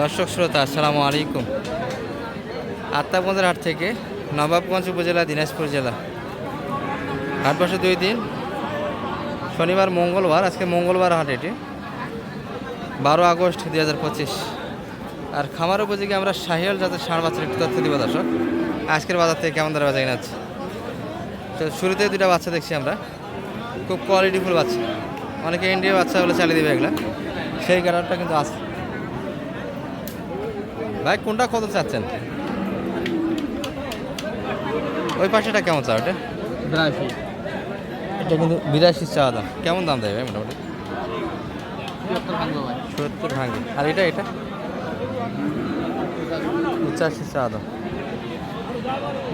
দর্শক শ্রোতা আসসালামু আলাইকুম। আত্মাগঞ্জের হাট থেকে নবাবগঞ্জ উপজেলা দিনাজপুর জেলা। হাট বসে 2 দিন, শনিবার মঙ্গলবার। আজকে মঙ্গলবার হাট, এটি 12 আগস্ট 2025। আর খামার উপযোগী আমরা শাহিওয়াল জাতের ষাঁড় বাচ্চার একটু তথ্য দিব দর্শক। আজকের বাজার থেকে কেমন দরে বেচা কিনা আছে। তো শুরুতে 2টা বাচ্চা দেখছি আমরা, খুব কোয়ালিটিফুল বাচ্চা। অনেকে ইন্ডিয়া বাচ্চা বলে চালিয়ে দেবে এগুলা, সেই কালারটা কিন্তু আছে। ভাই কোনটা কত চাচ্ছেন? ওই পাশেটা কেমন চা? ওটা এটা কিন্তু 82 চাওয়া দাম। কেমন দাম দেয় ভাই মোটামুটি? 70 ভাঙে। আর এটা 85 চাওয়া দাম।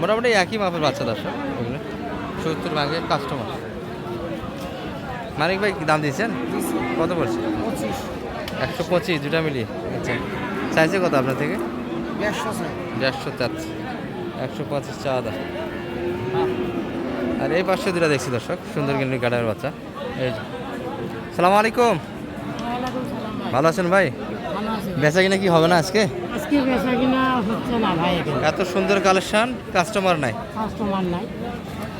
মোটামুটি একই মাপের বাচ্চা দর্শক এগুলো। 70 ভাঙে কাস্টমার। মানিক ভাই কি দাম দিয়েছেন? কত পড়ছে? 125, দুটা মিলিয়ে। আচ্ছা, চাইছে কত আপনার থেকে? 150 চাচ্ছে। 125 চাওয়া দাম। আর এই পাশে দুটা দেখছি দর্শক, সুন্দর কিন্তু গাড়ার বাচ্চা। এই সালাম আলাইকুম, ভালো আছেন ভাই? বেচা কিনা কি হবে না আজকে? আজকে বেচা কিনা হচ্ছে না ভাই। এত সুন্দর কালেকশন, কাস্টমার নাই। কাস্টমার নাই।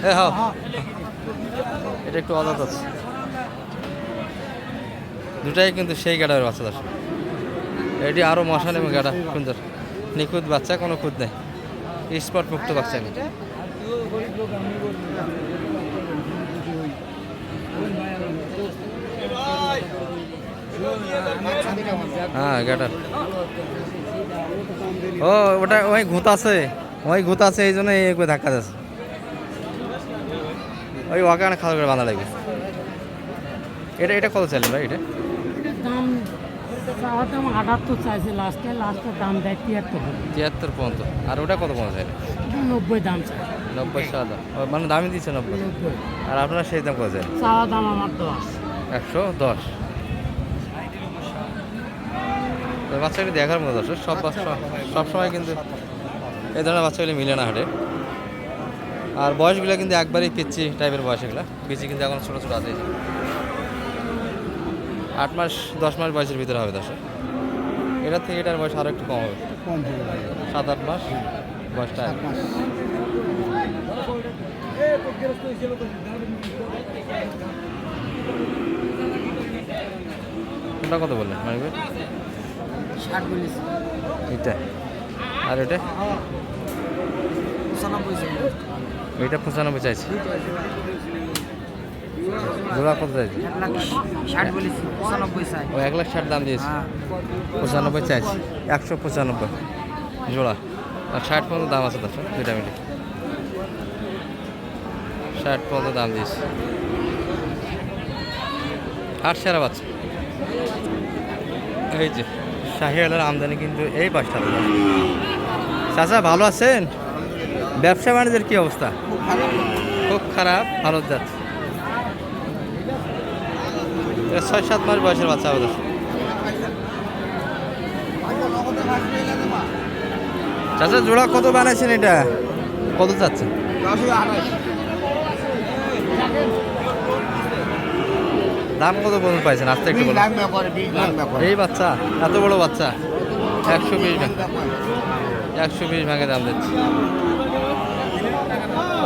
হ্যাঁ, এটা একটু আলাদা আছে। দুটাই কিন্তু সেই গাড়ার বাচ্চা দর্শক। এটি আরও মশান এবং গাড়া সুন্দর নিখুঁত বাচ্চা, কোনো খুঁত নেই, স্পট মুক্ত বাচ্চা। হ্যাঁ গাটার। ও ওটা ওই ঘুঁত আছে, এই জন্য এই ধাক্কা যাচ্ছে। ওই ওখানে খাওয়া করে বাঁধা লাগবে। এটা কত চাইলেন ভাই? এটা দাম 78 চাইছে, লাস্টের দাম দেয় 73 পর্যন্ত। আর ওটা কত পর্যন্ত চাইলেন? 90 দাম চাই। 90 চাওয়া, মানে দামই দিচ্ছে 90। আর আপনারা সেই দাম কত চাই? চাওয়া দাম আমার 10। 110। বাচ্চাগুলি দেখার মতো দর্শক। সবসময় কিন্তু এই ধরনের বাচ্চাগুলি মিলে না হাটে। আর বয়সগুলো কিন্তু একবারেই পিচ্ছি টাইপের বয়স। এগুলো পিচ্ছি কিন্তু এখন ছোটো ছোটো আছে। 8 মাস 10 মাস বয়সের ভিতরে হবে দর্শক। এটার থেকে এটার বয়স আরও একটু কম হবে, 7-8 মাস বয়সটা। কোনটা কত বললেন মানে? 60 বলেছি। এটা আর এটা 95 চাইছে। জোড়া কত চাইছে? 1,60 বলেছি, 95 চাই। ও 1,60,000 দাম দিয়েছে। 95 চাইছে। 195 জোড়া। আর 60 পর্যন্ত দাম আছে দর্শক, দুইটা মিলে 60 পর্যন্ত দাম দিয়েছে। আর সেরা বাচ্চা এই যে শাহিওয়ালের আমদানি কিন্তু এই পাঁচটা। চাচা ভালো আছেন? ব্যবসা বাণিজ্যের কি অবস্থা? খুব খারাপ, ভালো যাচ্ছে। 6-7 মাস বয়সের বাচ্চা হবে। চাচা জোড়া কত বানাইছেন? এটা কত চাচ্ছেন? দাম কত পর্যন্ত পাইছেন? আস্তে একটু বলুন। এই বাচ্চা, এত বড় বাচ্চা 120 ভাঙে। 120 ভাঙে দাম দিচ্ছে।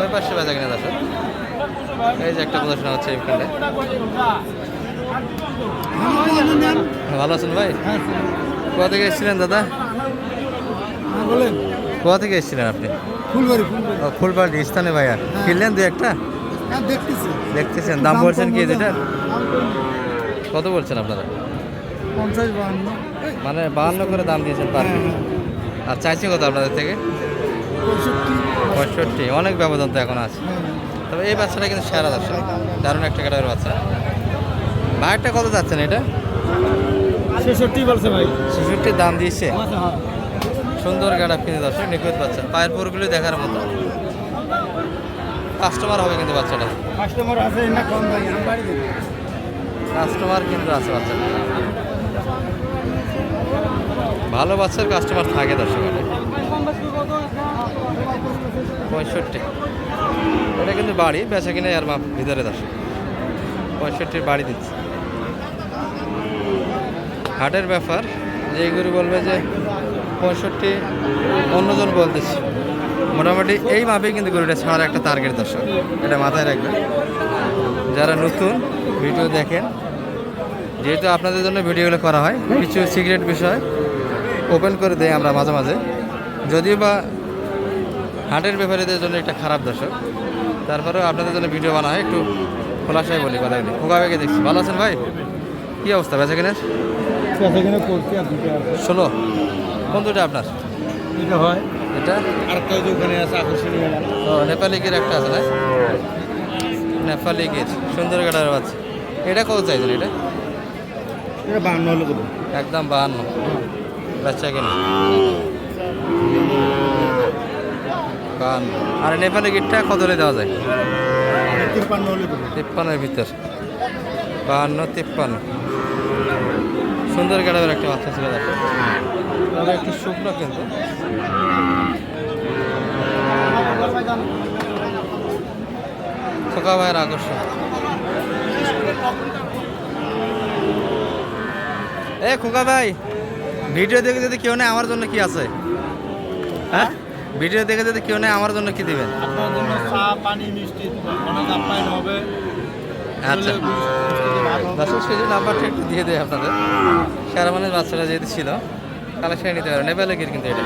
ওই পাশে বেচা কিনা দর্শক। এই যে একটা প্রদর্শন হচ্ছে এইখানে। ভালো আছেন ভাই? কোথা থেকে এসেছিলেন দাদা? কোথা থেকে এসেছিলেন আপনি? ফুলবাড়ি স্থানে ভাইয়া। কিনলেন 2-1টা? দেখতেছেন। দাম বলছেন কি দুটার? কত বলছেন আপনারা? 50-52। মানে 52 করে দাম দিয়েছেন পার পিস। আর চাইছি কত আপনাদের থেকে? 65। অনেক ব্যবধান তো এখন আছে। তবে এই বাচ্চাটা কিন্তু সেরা দর্শক, দারুণ একটা কাটার বাচ্চা। ভাইটা কত যাচ্ছেন? এটা 66 বলছে ভাই। 66 দাম দিয়েছে। সুন্দর গাড়া কিনে দর্শক, নিখুঁত বাচ্চা। পায়ের পুরগুলি দেখার মতো। কাস্টমার হবে কিন্তু বাচ্চাটা। কাস্টমার আছে না কম ভাই? কাস্টমার কিন্তু আছে বাচ্চাটা। ভালো বাচ্চার কাস্টমার থাকে দর্শক। 65। এটা কিন্তু বাড়ি, বেচা কিনে আর মাপ ভিতরে দর্শক। 65 বাড়ি দিচ্ছে। হাটের ব্যাপার, যে গরু বলবে যে 65 অন্যজন বলতেছি, মোটামুটি এই মাপেই কিন্তু গরুটা ছাড়ার একটা টার্গেট দর্শক, এটা মাথায় রাখবেন। যারা নতুন ভিডিও দেখেন, যেহেতু আপনাদের জন্য ভিডিওগুলো করা হয়, কিছু সিক্রেট বিষয় ওপেন করে দেয় আমরা মাঝে মাঝে, যদিও বা হাটের ব্যাপারীদের জন্য একটা খারাপ দর্শক, তারপরেও আপনাদের জন্য ভিডিও বানা হয়, একটু খোলাসায় বলি কথাগুলি। খোকা ভাইকে দেখছি, ভালো আছেন ভাই? কী অবস্থা বেচা কেনার? এখানে করছি আর দুটো আছে 16 কোন দুটো আপনার? এটা হয় এটা আরেকটা ওখানে আছে আকর্ষণীয় মেলা ও নেপালি গির একটা আছে না? নেপালি গির সুন্দর কাটার বাচ্চা। এটা কত চাইছেন? এটা এটা 52 হলে করবো একদম 52 বাচ্চা কেন 52। আর নেপালি গিরটা কত হলে দেওয়া যায়? 53 হলে করবো 53-এর ভিতর 52-53 সুন্দর কাটার একটা বাচ্চা ছিল দেখো, ওরা একটু শুকনো কিন্তু। খোকা ভাইয়ের আকর্ষণ। এ খোকা ভাই, ভিডিও দেখে যদি কেউ নেই আমার জন্য কি আছে? হ্যাঁ, ভিডিও দেখে যদি কেউ নেই আমার জন্য কি দিবেন? আপনার জন্য চা পানি মিষ্টি অনেক আপ্যায়ন হবে। আচ্ছা, দর্শক সেই জন্য নাম্বারটা একটু দিয়ে দেয় আপনাদের। সারামানের বাচ্চাটা যেহেতু ছিল, কালেকশন নিতে পারবেন। নেপালে গির কিন্তু এটা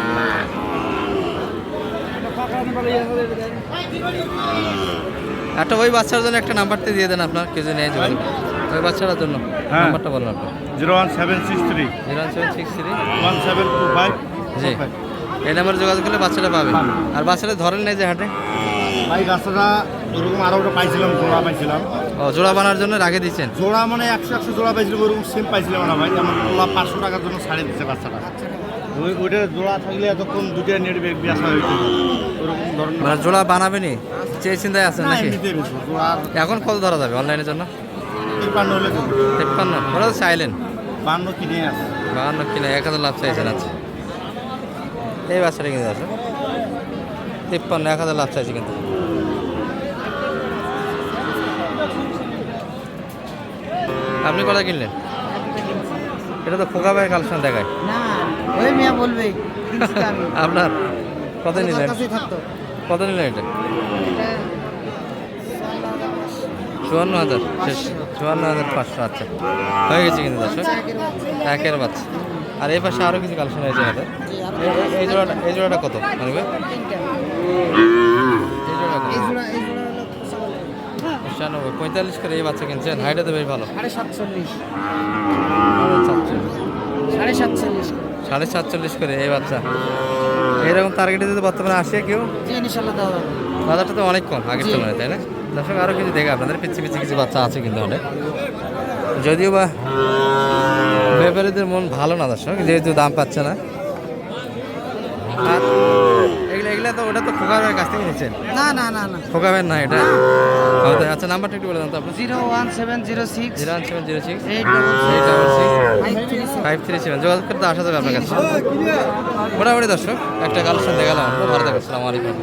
একটা ওই বাচ্চার জন্য একটা নাম্বারটা দিয়ে দেন আপনার, কেউ যদি নেয় যোগাযোগ করুন। ওই বাচ্চাটার জন্য হ্যাঁ। নাম্বারটা বলুন আপনার। 01763 01763 1725 জি, এই নাম্বারে যোগাযোগ করলে বাচ্চাটা পাবে। আর বাচ্চাটা ধরেন নেই যে হাটে? ভাই গাছটা এরকম আরো ওটা পাইছিলাম, জোড়া পাইছিলাম। ও জোড়া বানার জন্য রাখে দিচ্ছেন? জোড়া মানে 100 জোড়া পাইছিলাম, ওরকম সেম পাইছিলাম না ভাই। আমার তোলা 500 টাকার জন্য ছাড়ে দিচ্ছে বাচ্চাটা। ওইটা জোড়া থাকলে এতক্ষণ দুটো নেট ব্যাগ আসা হয়েছিল, ওরকম ধরনের মানে জোড়া বানাবেনি সেই চিন্তায় আছেন না, নাকি? এমনিতেই বেশি জোড়া এখন কত ধরা যাবে অনলাইনের জন্য? 53 হলে করবো। 53 ওরা তো চাইলেন 52 কিনে আছে 52 কিনা 1000 লাভ চাইছেন। আচ্ছা, এই বাচ্চাটা কিন্তু আছে 53 1000 লাভ চাইছে কিন্তু। আপনি কটা কিনলেন? এটা তো খোকা ভাইয়ের কালেকশন দেখায়। না, ওই মিয়া বলবে আপনার কত নিলেন? কত নিলেন এটা? 54,000 শেষ, 54,500। আচ্ছা, হয়ে গেছে কিন্তু দর্শক, একের বাচ্চা। আর এই পাশে আরও কিছু কালেকশন হয়েছে আমাদের। এই জোড়াটা কত মানে ভাই? এই জোড়াটা কত? 95 45 করে এই বাচ্চা কিনছেন। হাইটে তো বেশ ভালো, 47.5 করে এই বাচ্চা। এইরকম টার্গেটে যদি বর্তমানে আসে কেউ, বাজারটা তো অনেক কম আগের তুলনায়, তাই না দর্শক? আরও কিছু দেখে আপনাদের পিছিয়ে পিছিয়ে কিছু বাচ্চা আছে কিন্তু অনেক, যদিও বা ব্যাপারীদের মন ভালো না দর্শক, যেহেতু দাম পাচ্ছে না। আর এগুলা তো ওটা তো খোকা ভাইয়ের কাছ থেকে নিচ্ছেন? না না না না খোকা ভাইয়ের না এটা? আচ্ছা, নাম্বারটা একটু বলে দেন তো আপনার। 01706 01706 866 537 যোগাযোগ করতে আসা যাবে আপনার কাছে। মোটামুটি দর্শক একটা কালেকশন দেখালাম আমরা। ভালো থাকবেন, আসসালামু আলাইকুম।